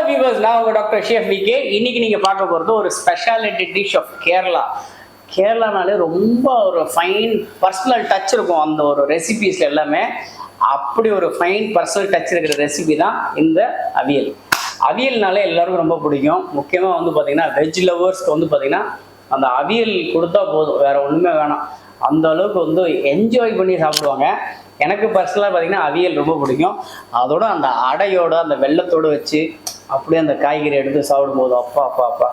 Viewers, நான் உங்க doctor chef VK. இன்னைக்கு நீங்க பார்க்க போறது ஒரு ஸ்பெஷாலிட்டி டிஷ் ஆஃப் கேரளா. கேரளானாலே ரொம்ப ஒரு ஃபைன் பர்சனல் டச் இருக்கும் அந்த ஒரு ரெசிபிஸ்ல எல்லாமே. அப்படி ஒரு ஃபைன் பர்சனல் டச் இருக்கிற ரெசிபி தான் இந்த அவியல். அவியல்னாலே எல்லாருக்கும் ரொம்ப பிடிக்கும். முக்கியமாக வந்து பார்த்தீங்கன்னா வெஜ் லவர்ஸ்க்கு வந்து பார்த்தீங்கன்னா அந்த அவியல் கொடுத்தா போதும், வேற ஒன்றுமே வேணாம். அந்த அளவுக்கு வந்து என்ஜாய் பண்ணி சாப்பிடுவாங்க. எனக்கு பர்சனலாக பார்த்தீங்கன்னா அவியல் ரொம்ப பிடிக்கும். அதோட அந்த அடையோட அந்த வெள்ளத்தோடு வச்சு அப்படியே அந்த காய்கறி எடுத்து சாப்பிடும்போது அப்பா அப்பா அப்பா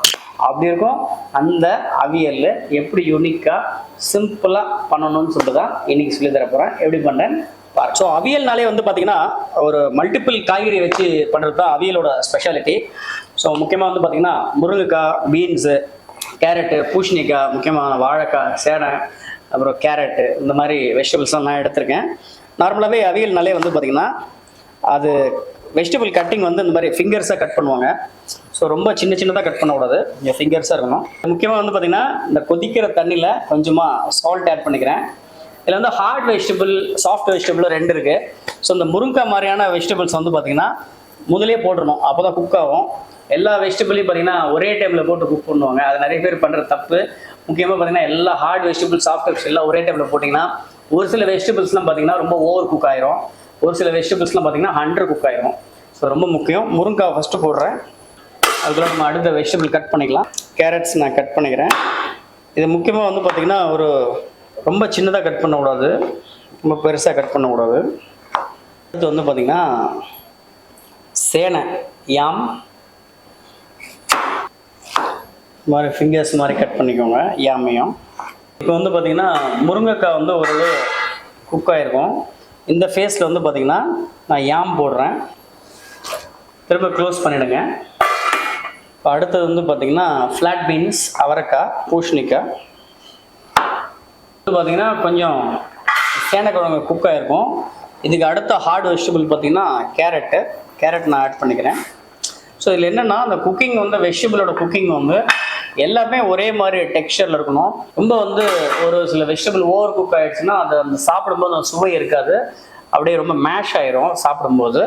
அப்படி இருக்கும். அந்த அவியல் எப்படி யூனிக்காக சிம்பிளாக பண்ணணும்னு சொல்லிட்டு தான் இன்னைக்கு சொல்லி தர போகிறேன். எப்படி பண்ணுறேன் பாரு. ஸோ அவியல்னாலே வந்து பார்த்தீங்கன்னா ஒரு மல்டிபிள் காய்கறி வச்சு பண்ணுறது தான் அவியலோட ஸ்பெஷாலிட்டி. ஸோ முக்கியமாக வந்து பார்த்தீங்கன்னா முருங்கைக்காய், பீன்ஸு, கேரட்டு, பூசணிக்காய், முக்கியமான வாழைக்காய், சேனை, அப்புறம் கேரட்டு, இந்த மாதிரி வெஜிடபிள்ஸ்லாம் நான் எடுத்திருக்கேன். நார்மலாகவே அவியல்னாலே வந்து பார்த்திங்கன்னா அது வெஜிடபிள் கட்டிங் வந்து இந்த மாதிரி ஃபிங்கர்ஸாக கட் பண்ணுவாங்க. ஸோ ரொம்ப சின்ன சின்னதாக கட் பண்ணக்கூடாது, இங்கே ஃபிங்கர்ஸாக இருக்கணும். முக்கியமாக வந்து பார்த்திங்கன்னா இந்த கொதிக்கிற தண்ணியில் கொஞ்சமாக சால்ட் ஆட் பண்ணிக்கிறேன். இதில் வந்து ஹார்ட் வெஜிடபிள், சாஃப்ட் வெஜிடபிள் ரெண்டு இருக்குது. ஸோ இந்த முருங்கைக்காய் மாதிரியான வெஜிடபிள்ஸ் வந்து பார்த்திங்கன்னா முதலே போட்டுடணும், அப்போ தான் குக் ஆகும். எல்லா வெஜிடபிளையும் பார்த்தீங்கன்னா ஒரே டைமில் போட்டு குக் பண்ணுவாங்க, அது நிறைய பேர் பண்ணுற தப்பு. முக்கியமாக பார்த்தீங்கன்னா எல்லா ஹார்ட் வெஜிடபிள், சாஃப்ட் வெஜிடபிள்ஸ் எல்லாம் ஒரே டைமில் போட்டிங்கன்னா ஒரு சில வெஜிடபிள்ஸ்லாம் பார்த்தீங்கன்னா ரொம்ப ஓவர் குக் ஆயிரும், ஒரு சில வெஜிடபிள்ஸ்லாம் பார்த்தீங்கன்னா 100 குக் ஆயிரும். ஸோ ரொம்ப முக்கியம். முருங்கைக்காய் ஃபஸ்ட்டு போடுறேன், அதுக்குள்ள நம்ம அடுத்த வெஜிடபிள் கட் பண்ணிக்கலாம். கேரட்ஸ் நான் கட் பண்ணிக்கிறேன். இது முக்கியமாக வந்து பார்த்திங்கன்னா ஒரு ரொம்ப சின்னதாக கட் பண்ணக்கூடாது, ரொம்ப பெருசாக கட் பண்ணக்கூடாது. அடுத்து வந்து பார்த்திங்கன்னா சேனை, யாம் மாதிரி ஃபிங்கர்ஸ் மாதிரி கட் பண்ணிக்கோங்க யாமையும். இப்போ வந்து பார்த்திங்கன்னா முருங்கைக்காய் வந்து ஒரு குக் ஆகிருக்கும். இந்த ஃபேஸில் வந்து பார்த்திங்கன்னா நான் யாம் போடுறேன், திரும்ப க்ளோஸ் பண்ணிவிடுங்க. இப்போ அடுத்தது வந்து பார்த்திங்கன்னா ஃப்ளாட் பீன்ஸ், அவரைக்காய், பூசணிக்காய். வந்து பார்த்திங்கன்னா கொஞ்சம் சேனைக்கிழங்கு குக் ஆகிருக்கும். இதுக்கு அடுத்த ஹார்ட் வெஜிடபிள் பார்த்திங்கன்னா கேரட் நான் ஆட் பண்ணிக்கிறேன். ஸோ இதில் என்னென்னா அந்த குக்கிங் வந்து வெஜிடபிளோட குக்கிங் வந்து எல்லாமே ஒரே மாதிரி டெக்ஸ்சரில் இருக்கணும். ரொம்ப வந்து ஒரு சில வெஜிடபிள் ஓவர் குக் ஆகிடுச்சுன்னா அது அந்த சாப்பிடும்போது அந்த சுவை இருக்காது, அப்படியே ரொம்ப மேஷ் ஆயிரும் சாப்பிடும்போது.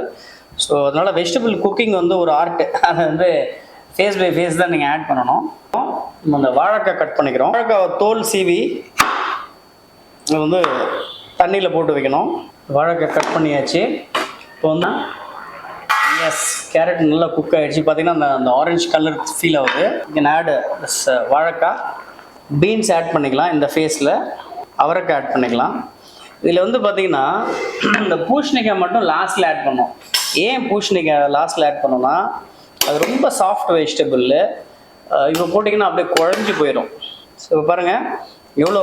ஸோ அதனால் வெஜிடபிள் குக்கிங் வந்து ஒரு ஆர்ட், அதை வந்து ஃபேஸ் பை ஃபேஸ் தான் நீங்கள் ஆட் பண்ணணும். நம்ம அந்த வாழைக்காய் கட் பண்ணிக்கிறோம். வாழைக்காய் தோல் சீவி அது வந்து தண்ணியில் போட்டு வைக்கணும். வாழைக்காய் கட் பண்ணியாச்சு. இப்போ வந்து எஸ், கேரட் நல்லா குக் ஆகிடுச்சு. பார்த்தீங்கன்னா அந்த ஆரஞ்சு கலர் ஃபீல் ஆகுது. கேன் ஆட் வாழைக்காய், பீன்ஸ் ஆட் பண்ணிக்கலாம். இந்த ஃபேஸில் அவரைக்காய் ஆட் பண்ணிக்கலாம். இதில் வந்து பார்த்திங்கன்னா இந்த பூசணிக்காய் மட்டும் லாஸ்ட்டில் ஆட் பண்ணோம். ஏன் பூசணிக்காய் லாஸ்ட்டில் ஆட் பண்ணோன்னா அது ரொம்ப சாஃப்ட் வெஜிடபிள். இப்போ போட்டிங்கன்னா அப்படியே குழஞ்சி போயிடும். ஸோ பாருங்கள் எவ்வளோ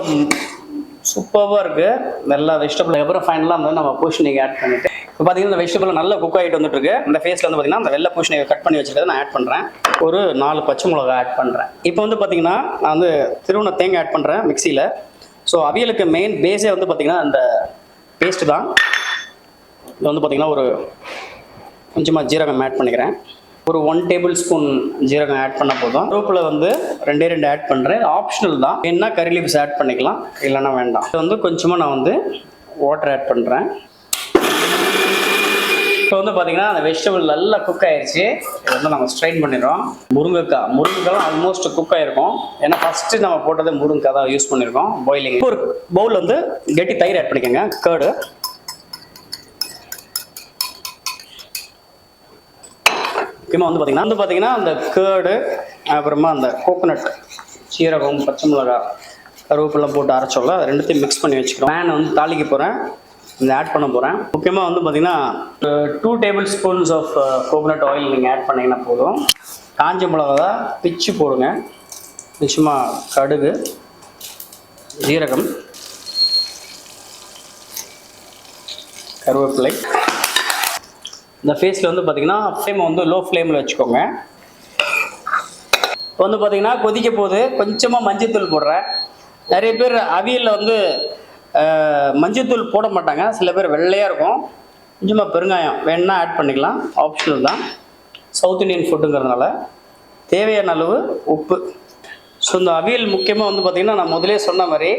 சூப்பராக இருக்குது எல்லா வெஜிடபிள். அப்புறம் ஃபைனலாக வந்து நம்ம பூசணிக்காய் ஆட் பண்ணிவிட்டு இப்போ பார்த்தீங்கன்னா இந்த வெஜிடபிள் நல்லா குக் ஆகிட்டு வந்துட்டுருக்கு. இந்த ஃபேஸில் வந்து பார்த்திங்கன்னா அந்த வெள்ளை பூசணிக்காய் கட் பண்ணி வச்சுருக்கதை நான் ஆட் பண்ணுறேன். ஒரு 4 பச்சை மிளகா ஆட் பண்ணுறேன். இப்போ வந்து பார்த்திங்கன்னா நான் வந்து திருவண்ண தேங்காய் ஆட் பண்ணுறேன் மிக்சியில். ஸோ அவியலுக்கு மெயின் பேஸே வந்து பார்த்திங்கன்னா இந்த பேஸ்ட்டு தான். இது வந்து பார்த்திங்கன்னா ஒரு கொஞ்சமாக ஜீரகம் ஆட் பண்ணிக்கிறேன். ஒரு 1 டேபிள் ஸ்பூன் ஜீரகம் ஆட் பண்ண போதும். கருவேப்பிலை வந்து 2 ஆட் பண்ணுறேன், ஆப்ஷனல் தான். என்ன கறி லீவ்ஸ் ஆட் பண்ணிக்கலாம், இல்லைன்னா வேண்டாம். இது வந்து கொஞ்சமாக நான் வந்து வாட்டர் ஆட் பண்ணுறேன். இப்போ வந்து பார்த்தீங்கன்னா அந்த வெஜிடபிள் நல்லா குக் ஆயிடுச்சு. இதை வந்து நம்ம ஸ்ட்ரைன் பண்ணிடுறோம். முருங்கைக்காய் ஆல்மோஸ்ட் குக் ஆகிருக்கும், ஏன்னா ஃபஸ்ட்டு நம்ம போட்டது முருங்கைக்காய் தான் யூஸ் பண்ணியிருக்கோம் பாயிலிங். ஒரு பவுல் வந்து கெட்டி தயிர் ஆட் பண்ணிக்கோங்க, கர்டு. முக்கியமாக வந்து பார்த்தீங்கன்னா அந்த கேர்டு, அப்புறமா அந்த கோகோனட், சீரகம், பச்சை மிளகாய், கருவேப்பிலாம் போட்டு அரைச்சோம்ல, அது ரெண்டுத்தையும் மிக்ஸ் பண்ணி வச்சுக்கிறோம். பேன் வந்து தாளிக்க போகிறேன், இந்த ஆட் பண்ண போகிறேன். முக்கியமாக வந்து பார்த்திங்கன்னா 2 table spoons of coconut oil நீங்கள் ஆட் பண்ணிங்கன்னா போதும். காஞ்ச மிளகா பிச்சு போடுங்க, நிச்சயமாக கடுகு, ஜீரகம், கருவேப்பிலை. இந்த ஃபேஸில் வந்து பார்த்திங்கன்னா ஃப்ளேமை வந்து லோ ஃப்ளேமில் வச்சுக்கோங்க. இப்போ வந்து பார்த்திங்கன்னா கொதிக்க போது கொஞ்சமாக மஞ்சள்தூள் போடுறேன். நிறைய பேர் அவியலில் வந்து மஞ்சள்தூள் போட மாட்டாங்க, சில பேர் வெள்ளையாக இருக்கும். கொஞ்சமாக பெருங்காயம் வேணுன்னா ஆட் பண்ணிக்கலாம், ஆப்ஷனல் தான். சவுத் இண்டியன் ஃபுட்டுங்கிறதுனால தேவையான அளவு உப்பு. ஸோ இந்த அவியல் முக்கியமாக வந்து பார்த்திங்கன்னா நான் முதலே சொன்ன மாதிரி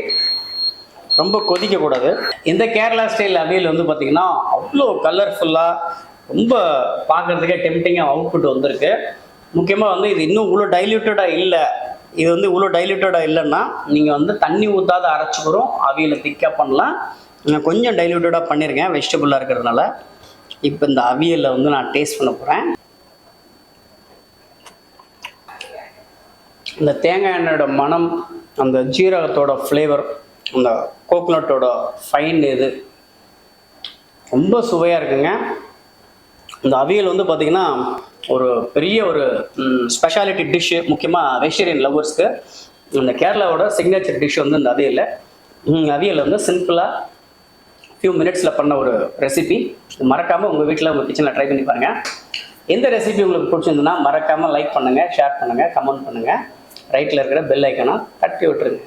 ரொம்ப கொதிக்கக்கூடாது. இந்த கேரளா ஸ்டைல் அவியல் வந்து பார்த்திங்கன்னா அவ்வளோ கலர்ஃபுல்லாக ரொம்ப பார்க்குறதுக்கே டெம்டிங்காக அவுட்புட் வந்திருக்கு. முக்கியமாக வந்து இது இன்னும் இவ்வளோ டைல்யூட்டடாக இல்லை. இது வந்து இவ்வளோ டைல்யூட்டடாக இல்லைன்னா நீங்கள் வந்து தண்ணி ஊற்றாத அரைச்சிக்கிறோம் அவியலை திக்காக பண்ணலாம். நான் கொஞ்சம் டைல்யூட்டடாக பண்ணியிருக்கேன் வெஜிடபிளாக இருக்கிறதுனால. இப்போ இந்த அவியலை வந்து நான் டேஸ்ட் பண்ண போகிறேன். இந்த தேங்காய் எண்ணெயோட மனம், அந்த ஜீரகத்தோட ஃப்ளேவர், அந்த கோகோனட்டோட ஃபைன் இது ரொம்ப சுவையாக இருக்குங்க. இந்த அவியல் வந்து பார்த்திங்கன்னா ஒரு பெரிய ஒரு ஸ்பெஷாலிட்டி டிஷ்ஷு, முக்கியமாக வெஜிடேரியன் லவ்வர்ஸ்க்கு. இந்த கேரளாவோட சிக்னேச்சர் டிஷ் வந்து இந்த அவியல் வந்து சிம்பிளாக ஃபியூ மினிட்ஸில் பண்ண ஒரு ரெசிபி. மறக்காமல் உங்கள் வீட்டில் உங்கள் கிச்சனில் ட்ரை பண்ணி பாருங்கள். எந்த ரெசிபி உங்களுக்கு பிடிச்சிருந்துன்னா மறக்காமல் லைக் பண்ணுங்கள், ஷேர் பண்ணுங்கள், கமெண்ட் பண்ணுங்கள். ரைட்டில் இருக்கிற பெல் ஐக்கனை தட்டி விட்டுருங்க.